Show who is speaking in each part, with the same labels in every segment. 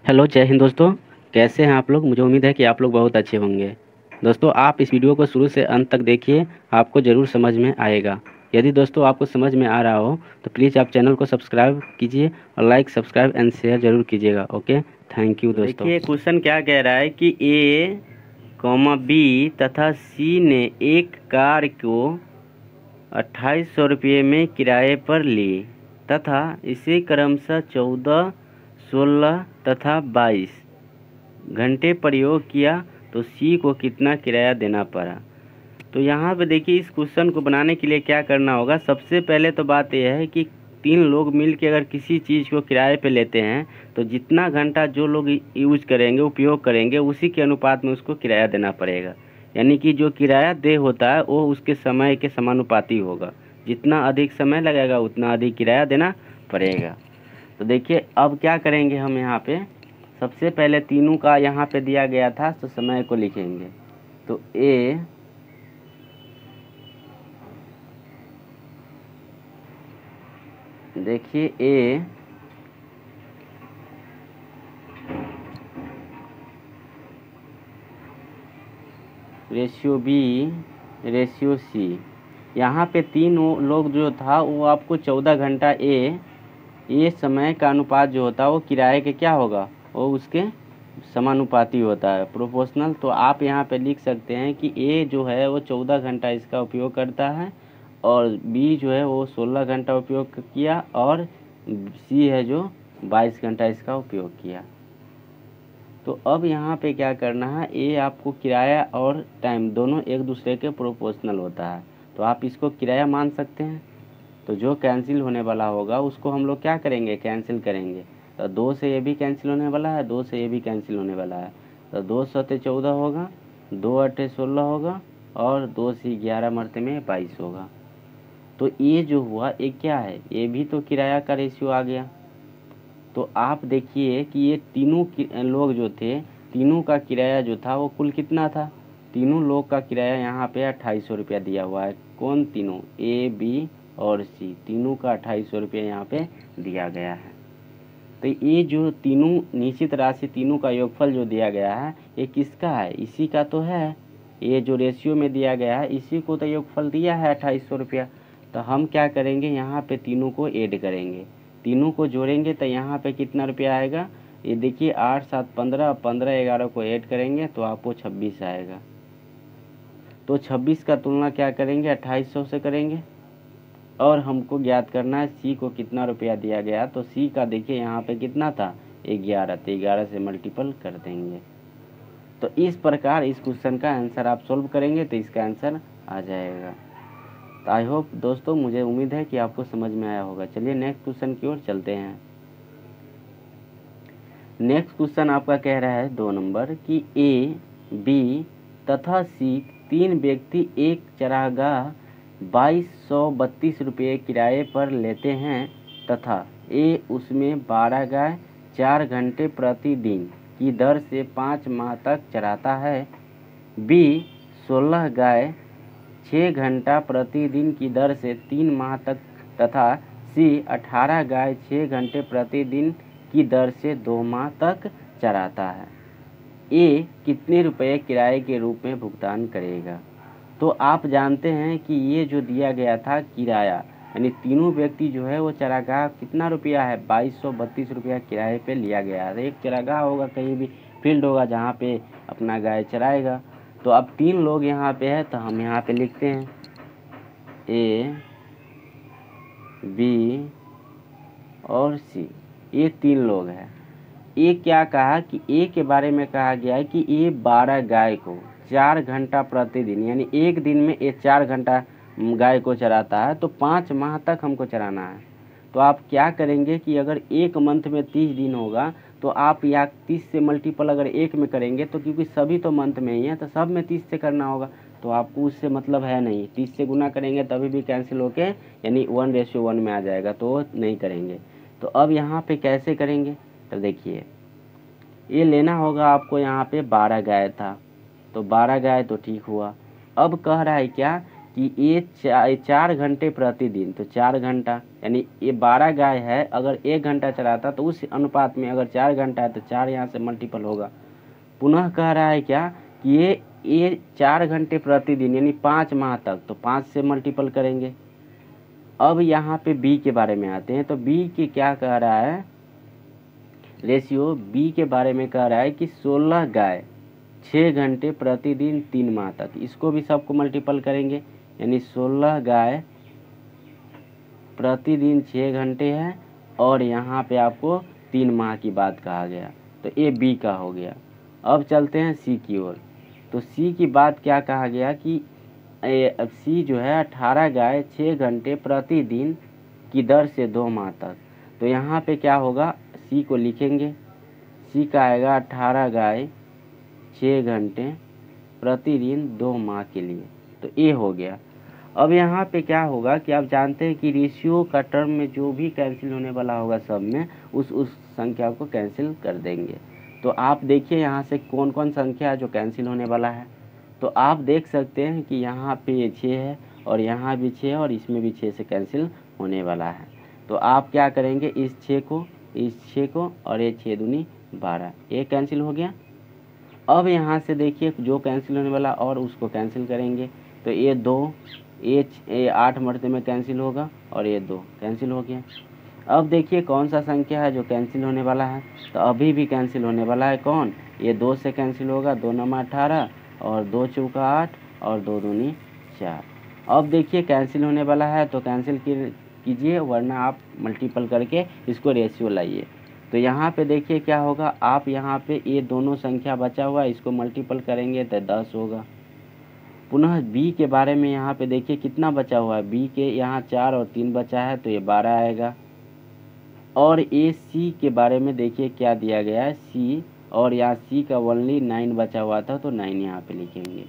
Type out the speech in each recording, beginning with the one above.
Speaker 1: Hello, जय हिंद दोस्तों। कैसे हैं आप लोग? मुझे उम्मीद है कि आप लोग बहुत अच्छे होंगे। दोस्तों, आप इस वीडियो को शुरू से अंत तक देखिए, आपको ज़रूर समझ में आएगा। यदि दोस्तों आपको समझ में आ रहा हो तो प्लीज़ आप चैनल को सब्सक्राइब कीजिए और लाइक, सब्सक्राइब एंड शेयर ज़रूर कीजिएगा। ओके, थैंक यू दोस्तों।
Speaker 2: देखिए क्वेश्चन क्या कह रहा है कि ए कॉमा बी तथा सी ने एक कार को 2800 रुपये में किराए पर ली तथा इसे क्रमशः 14, 16 तथा 22 घंटे प्रयोग किया तो सी को कितना किराया देना पड़ा। तो यहाँ पे देखिए इस क्वेश्चन को बनाने के लिए क्या करना होगा। सबसे पहले तो बात यह है कि तीन लोग मिल के अगर किसी चीज़ को किराए पे लेते हैं तो जितना घंटा जो लोग यूज करेंगे, उपयोग करेंगे, उसी के अनुपात में उसको किराया देना पड़ेगा। यानी कि जो किराया दे होता है वो उसके समय के समानुपाती होगा। जितना अधिक समय लगेगा उतना अधिक किराया देना पड़ेगा। तो देखिए अब क्या करेंगे हम यहाँ पे, सबसे पहले तीनों का यहाँ पे दिया गया था तो समय को लिखेंगे। तो ए देखिए A ratio B ratio C. यहाँ पे तीन लोग जो था वो आपको 14 घंटा ये समय का अनुपात जो होता है वो किराए के क्या होगा, वो उसके समानुपाती होता है, प्रोपोर्शनल। तो आप यहाँ पे लिख सकते हैं कि ए जो है वो 14 घंटा इसका उपयोग करता है और बी जो है वो 16 घंटा उपयोग किया और सी है जो 22 घंटा इसका उपयोग किया। तो अब यहाँ पे क्या करना है, ए आपको किराया और टाइम दोनों एक दूसरे के प्रोपोर्शनल होता है, तो आप इसको किराया मान सकते हैं। तो जो कैंसिल होने वाला होगा उसको हम लोग क्या करेंगे, कैंसिल करेंगे। तो 2 से ये भी कैंसिल होने वाला है, 2 से ये भी कैंसिल होने वाला है। तो 2 सते 14 होगा, 2 अट्ठे 16 होगा और 2 से 11 मरते में 22 होगा। तो ये जो हुआ ये क्या है, ये भी तो किराया का रेशियो आ गया। तो आप देखिए कि ये तीनों लोग जो थे, तीनों का किराया जो था वो कुल कितना था। तीनों लोग का किराया यहाँ पे 2800 रुपया दिया हुआ है। कौन तीनों, ए बी और सी, तीनों का 2800 रुपया यहाँ पे दिया गया है। तो ये जो तीनों निश्चित राशि, तीनों का योगफल जो दिया गया है ये किसका है, इसी का तो है। ये जो रेशियो में दिया गया है इसी को तो योगफल दिया है 2800 रुपया। तो हम क्या करेंगे, यहाँ पे तीनों को ऐड करेंगे, तीनों को जोड़ेंगे तो यहाँ पे कितना रुपया आएगा। ये देखिए 8 7 15, 15 11 को ऐड करेंगे तो आपको 26 आएगा। तो 26 का तुलना क्या करेंगे, 2800 से करेंगे और हमको ज्ञात करना है सी को कितना रुपया दिया गया। तो सी का देखिए यहाँ पे कितना था, 11, तो 11 से मल्टीपल कर देंगे। तो इस प्रकार इस क्वेश्चन का आंसर आप सोल्व करेंगे तो इसका आंसर आ जाएगा। तो आई होप दोस्तों, मुझे उम्मीद है कि आपको समझ में आया होगा। चलिए नेक्स्ट क्वेश्चन की ओर चलते हैं। नेक्स्ट क्वेश्चन आपका कह रहा है 2 नंबर कि ए बी तथा सी तीन व्यक्ति एक चरागाह 2232 रुपये किराए पर लेते हैं तथा ए उसमें 12 गाय 4 घंटे प्रतिदिन की दर से 5 माह तक चराता है। बी 16 गाय 6 घंटा प्रतिदिन की दर से 3 माह तक तथा सी 18 गाय 6 घंटे प्रतिदिन की दर से 2 माह तक चराता है। ए कितने रुपए किराए के रूप में भुगतान करेगा। तो आप जानते हैं कि ये जो दिया गया था किराया, यानी तीनों व्यक्ति जो है वो चरागाह कितना रुपया है, 2232 रुपया किराए पे लिया गया है। एक चरागाह होगा, कहीं भी फील्ड होगा जहाँ पे अपना गाय चराएगा। तो अब तीन लोग यहाँ पे है तो हम यहाँ पे लिखते हैं ए बी और सी, ये तीन लोग हैं। ए क्या कहा कि ए के बारे में कहा गया है कि ये 12 गाय को 4 घंटा प्रतिदिन, यानी एक दिन में ये 4 घंटा गाय को चराता है, तो 5 माह तक हमको चराना है। तो आप क्या करेंगे कि अगर एक मंथ में 30 दिन होगा तो आप या 30 से मल्टीपल अगर एक में करेंगे, तो क्योंकि सभी तो मंथ में ही है तो सब में 30 से करना होगा, तो आपको उससे मतलब है नहीं। 30 से गुना करेंगे तभी भी कैंसिल होके यानी 1:1 में आ जाएगा, तो नहीं करेंगे। तो अब यहाँ पे कैसे करेंगे, तो देखिए ये लेना होगा आपको। यहाँ पे 12 गाय था तो 12 गाय तो ठीक हुआ। अब कह रहा है क्या कि ये 4 घंटे प्रतिदिन, तो 4 घंटा यानी ये 12 गाय है, अगर 1 घंटा चलाता तो उस अनुपात में अगर 4 घंटा है तो 4 यहाँ से मल्टीपल होगा। पुनः कह रहा है क्या कि ये 4 घंटे प्रतिदिन यानी 5 माह तक, तो 5 से मल्टीपल करेंगे। अब यहाँ पे बी के बारे में आते हैं, तो बी के क्या कह रहा है, रेशियो बी के बारे में कह रहा है कि 16 गाय 6 घंटे प्रतिदिन 3 माह तक, इसको भी सबको मल्टीपल करेंगे, यानी 16 गाय प्रतिदिन 6 घंटे है और यहाँ पे आपको 3 माह की बात कहा गया, तो ये बी का हो गया। अब चलते हैं सी की ओर, तो सी की बात क्या कहा गया कि सी जो है 18 गाय 6 घंटे प्रतिदिन की दर से 2 माह तक, तो यहाँ पे क्या होगा, सी को लिखेंगे, सी का आएगा 18 गाय 6 घंटे प्रतिदिन 2 माह के लिए, तो ये हो गया। अब यहाँ पे क्या होगा कि आप जानते हैं कि रेशियो का टर्म में जो भी कैंसिल होने वाला होगा सब में उस संख्या को कैंसिल कर देंगे। तो आप देखिए यहाँ से कौन कौन संख्या है जो कैंसिल होने वाला है, तो आप देख सकते हैं कि यहाँ पे ये 6 है और यहाँ भी 6 है और इसमें भी 6 से कैंसिल होने वाला है। तो आप क्या करेंगे, इस 6 को और ये 6 दूनी 12, ये कैंसिल हो गया। अब यहाँ से देखिए जो कैंसिल होने वाला और उसको कैंसिल करेंगे, तो ये 2 ये 8 मरते में कैंसिल होगा और ये 2 कैंसिल हो गया। अब देखिए कौन सा संख्या है जो कैंसिल होने वाला है, तो अभी भी कैंसिल होने वाला है कौन, ये 2 से कैंसिल होगा, 2 9 18 और 2 चौका 8 और 2 दूनी 4। अब देखिए कैंसिल होने वाला है तो कैंसिल कीजिए, वरना आप मल्टीपल करके इसको रेशियो लाइए। तो यहाँ पे देखिए क्या होगा, आप यहाँ पे ये दोनों संख्या बचा हुआ है इसको मल्टीपल करेंगे तो 10 होगा। पुनः बी के बारे में यहाँ पे देखिए कितना बचा हुआ है, बी के यहाँ 4 और 3 बचा है तो ये 12 आएगा। और ये सी के बारे में देखिए क्या दिया गया है, सी, और यहाँ सी का ओनली 9 बचा हुआ था तो 9 यहाँ पे लिखेंगे।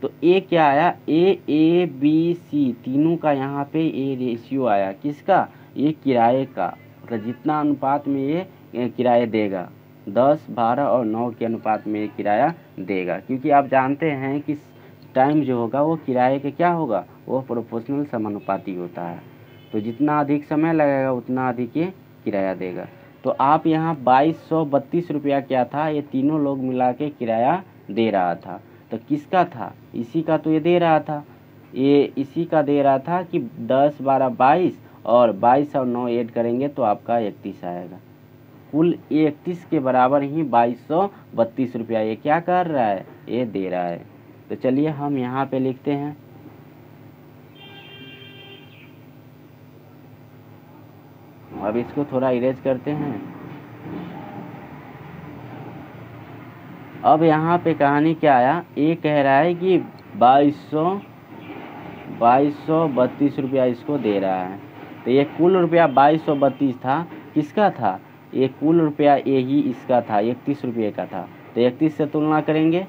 Speaker 2: तो ए क्या आया, ए बी सी तीनों का यहाँ पे ए रेशियो आया, किसका, ये किराए का, मतलब जितना अनुपात में ये किराया देगा 10, 12 और 9 के अनुपात में ये किराया देगा, क्योंकि आप जानते हैं कि टाइम जो होगा वो किराए के क्या होगा, वो प्रोपोर्शनल समानुपाती होता है, तो जितना अधिक समय लगेगा उतना अधिक ये किराया देगा। तो आप यहाँ 2232 रुपया क्या था, ये तीनों लोग मिला के किराया दे रहा था, तो किसका था, इसी का तो ये दे रहा था, ये इसी का दे रहा था कि 10, 12, 22 और 22 और 9 ऐड करेंगे तो आपका 31 आएगा। कुल 31 के बराबर ही 2232 रुपया ये क्या कर रहा है, ये दे रहा है। तो चलिए हम यहाँ पे लिखते हैं, अब इसको थोड़ा इरेज करते हैं। अब यहाँ पे कहानी क्या आया, ये कह रहा है कि 2232 रुपया इसको दे रहा है, तो ये कुल रुपया 2232 था, किसका था, ये कुल रुपया यही इसका था, 31 रुपये का था, तो 31 से तुलना करेंगे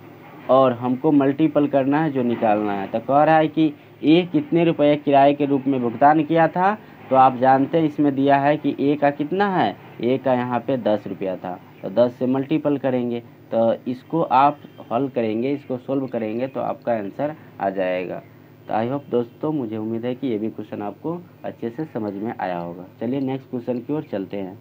Speaker 2: और हमको मल्टीपल करना है जो निकालना है। तो कह रहा है कि ये कितने रुपये किराए के रूप में भुगतान किया था, तो आप जानते हैं इसमें दिया है कि ए का कितना है, ए का यहाँ पे 10 रुपया था, तो 10 से मल्टीपल करेंगे, तो इसको आप हल करेंगे, इसको सोल्व करेंगे तो आपका आंसर आ जाएगा। तो आई होप दोस्तों, मुझे उम्मीद है कि ये भी क्वेश्चन आपको अच्छे से समझ में आया होगा। चलिए नेक्स्ट क्वेश्चन की ओर चलते हैं।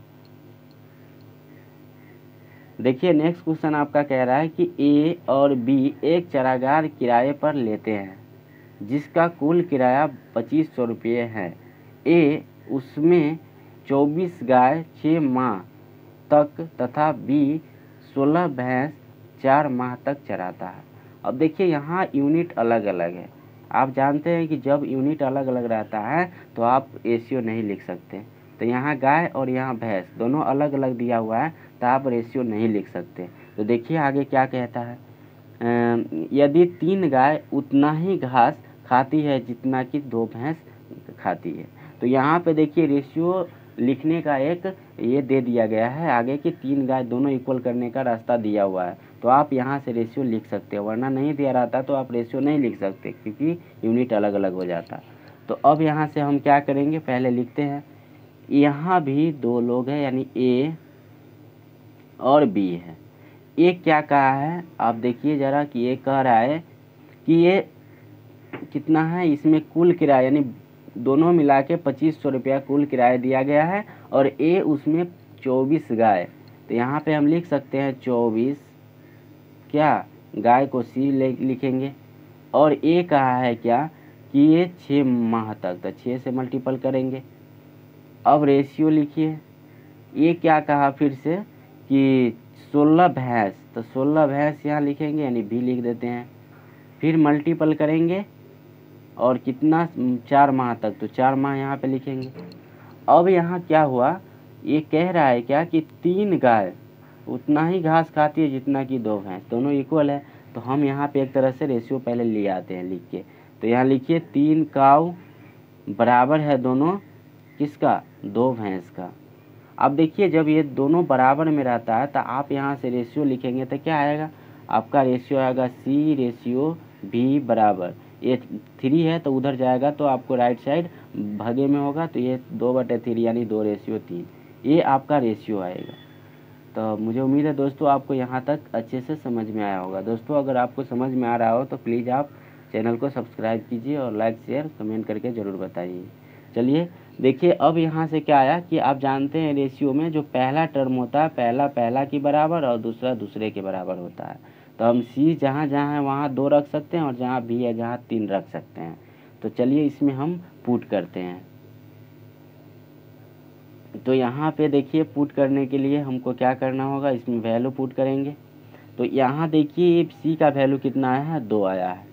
Speaker 2: देखिए नेक्स्ट क्वेश्चन आपका कह रहा है कि ए और बी एक चारागाह किराए पर लेते हैं जिसका कुल किराया 2500 रुपये है। ए उसमें 24 गाय 6 माह तक तथा बी 16 भैंस 4 माह तक चराता है। अब देखिए यहाँ यूनिट अलग अलग है, आप जानते हैं कि जब यूनिट अलग अलग रहता है तो आप रेशियो नहीं लिख सकते, तो यहाँ गाय और यहाँ भैंस दोनों अलग अलग दिया हुआ है तो आप रेशियो नहीं लिख सकते। तो देखिए आगे क्या कहता है, यदि 3 गाय उतना ही घास खाती है जितना कि 2 भैंस खाती है, तो यहाँ पे देखिए रेशियो लिखने का एक ये दे दिया गया है आगे कि 3 गाय दोनों इक्वल करने का रास्ता दिया हुआ है, तो आप यहाँ से रेशियो लिख सकते हो, वरना नहीं दिया रहता तो आप रेशियो नहीं लिख सकते क्योंकि यूनिट अलग अलग हो जाता। तो अब यहाँ से हम क्या करेंगे, पहले लिखते हैं, यहाँ भी 2 लोग हैं यानी ए और बी है। ए क्या कहा है, आप देखिए ज़रा कि ये कह रहा है कि ये कितना है, इसमें कुल किराया यानी दोनों मिला के 2500 रुपया कुल किराया दिया गया है और ए उसमें 24 गाय। तो यहाँ पे हम लिख सकते हैं 24 क्या गाय को सी लिखेंगे और ए कहा है क्या कि ये 6 माह तक, तो 6 से मल्टीपल करेंगे। अब रेशियो लिखिए, ये क्या कहा फिर से कि 16 भैंस, तो 16 भैंस यहाँ लिखेंगे यानी भी लिख देते हैं। फिर मल्टीपल करेंगे और कितना 4 माह तक, तो 4 माह यहाँ पे लिखेंगे। अब यहाँ क्या हुआ, ये कह रहा है क्या कि 3 गाय उतना ही घास खाती है जितना कि 2 भैंस, दोनों इक्वल है। तो हम यहाँ पे एक तरह से रेशियो पहले ले आते हैं लिख के। तो यहाँ लिखिए 3 काऊ बराबर है दोनों किसका, 2 भैंस का। अब देखिए जब ये दोनों बराबर में रहता है तो आप यहाँ से रेशियो लिखेंगे तो क्या आएगा, आपका रेशियो आएगा सी रेशियो भी बराबर, ये 3 है तो उधर जाएगा तो आपको राइट साइड भागे में होगा, तो ये 2/3 यानी 2:3, ये आपका रेशियो आएगा। तो मुझे उम्मीद है दोस्तों आपको यहाँ तक अच्छे से समझ में आया होगा। दोस्तों अगर आपको समझ में आ रहा हो तो प्लीज़ आप चैनल को सब्सक्राइब कीजिए और लाइक शेयर कमेंट करके ज़रूर बताइए। चलिए देखिए अब यहाँ से क्या आया कि आप जानते हैं रेशियो में जो पहला टर्म होता है पहला के बराबर और दूसरा दूसरे के बराबर होता है। तो हम सी जहाँ जहाँ है वहाँ 2 रख सकते हैं और जहाँ भी है जहाँ 3 रख सकते हैं। तो चलिए इसमें हम पुट करते हैं। तो यहाँ पे देखिए पुट करने के लिए हमको क्या करना होगा, इसमें वैल्यू पुट करेंगे। तो यहाँ देखिए सी का वैल्यू कितना आया है, 2 आया है,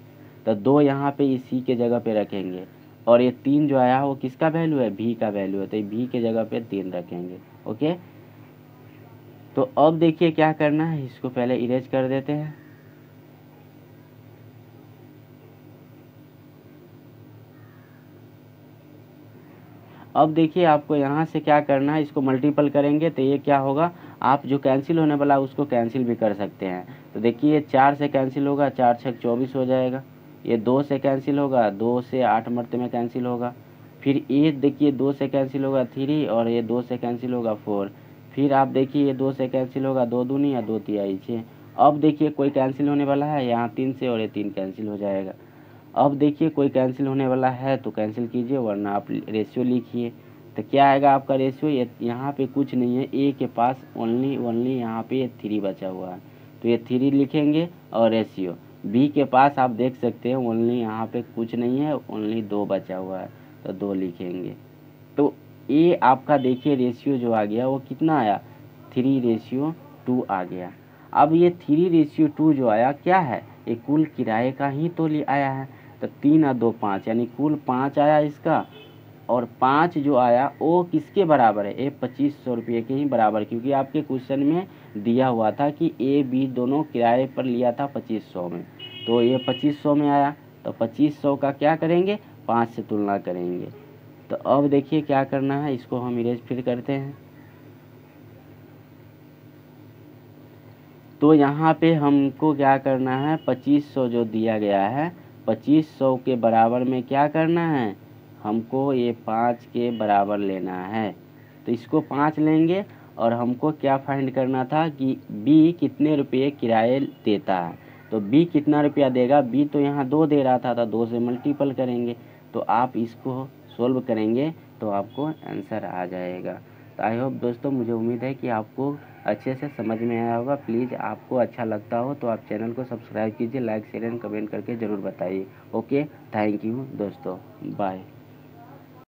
Speaker 2: तो 2 यहाँ पे इस सी के जगह पे रखेंगे और ये 3 जो आया है वो किसका वैल्यू है, भी का वैल्यू है, तो भी के जगह पे 3 रखेंगे। ओके, तो अब देखिए क्या करना है, इसको पहले इरेज कर देते हैं। अब देखिए आपको यहाँ से क्या करना है, इसको मल्टीपल करेंगे तो ये क्या होगा, आप जो कैंसिल होने वाला है उसको कैंसिल भी कर सकते हैं। तो देखिए 4 से कैंसिल होगा, 4 6 24 हो जाएगा। ये 2 से कैंसिल होगा, 2 से 8 मरते में कैंसिल होगा। फिर ये देखिए 2 से कैंसिल होगा 3 और ये 2 से कैंसिल होगा 4। फिर आप देखिए ये 2 से कैंसिल होगा 2 दूनी या 2 तिहाई 6। अब देखिए कोई कैंसिल होने वाला है यहाँ 3 से और ये 3 कैंसिल हो जाएगा। अब देखिए कोई कैंसिल होने वाला है तो कैंसिल कीजिए वरना आप रेशियो लिखिए। तो क्या आएगा आपका रेशियो, ये यहाँ पे कुछ नहीं है, ए के पास ओनली यहाँ पे 3 बचा हुआ है तो ये 3 लिखेंगे और रेशियो बी के पास आप देख सकते हैं ओनली यहाँ पे कुछ नहीं है, ओनली 2 बचा हुआ है तो 2 लिखेंगे। तो ये आपका देखिए रेशियो जो आ गया वो कितना आया, 3:2 आ गया। अब ये 3:2 जो आया क्या है, ये कुल किराए का ही तो आया है। तो 3 और 2 5 यानी कुल 5 आया इसका, और 5 जो आया वो किसके बराबर है, ये 2500 रुपये के ही बराबर, क्योंकि आपके क्वेश्चन में दिया हुआ था कि ए बी दोनों किराए पर लिया था 2500 में, तो ये 2500 में आया। तो 2500 का क्या करेंगे, 5 से तुलना करेंगे। तो अब देखिए क्या करना है, इसको हम इरेज फिर करते हैं। तो यहाँ पे हमको क्या करना है, 2500 जो दिया गया है 2500 के बराबर में क्या करना है, हमको ये 5 के बराबर लेना है। तो इसको 5 लेंगे और हमको क्या फाइंड करना था कि बी कितने रुपये किराए देता है। तो बी कितना रुपया देगा, बी तो यहाँ 2 दे रहा था तो 2 से मल्टीपल करेंगे। तो आप इसको सोल्व करेंगे तो आपको आंसर आ जाएगा। तो आई होप दोस्तों, मुझे उम्मीद है कि आपको अच्छे से समझ में आया होगा। प्लीज़ आपको अच्छा लगता हो तो आप चैनल को सब्सक्राइब कीजिए, लाइक शेयर एंड कमेंट करके ज़रूर बताइए। ओके, थैंक यू दोस्तों, बाय।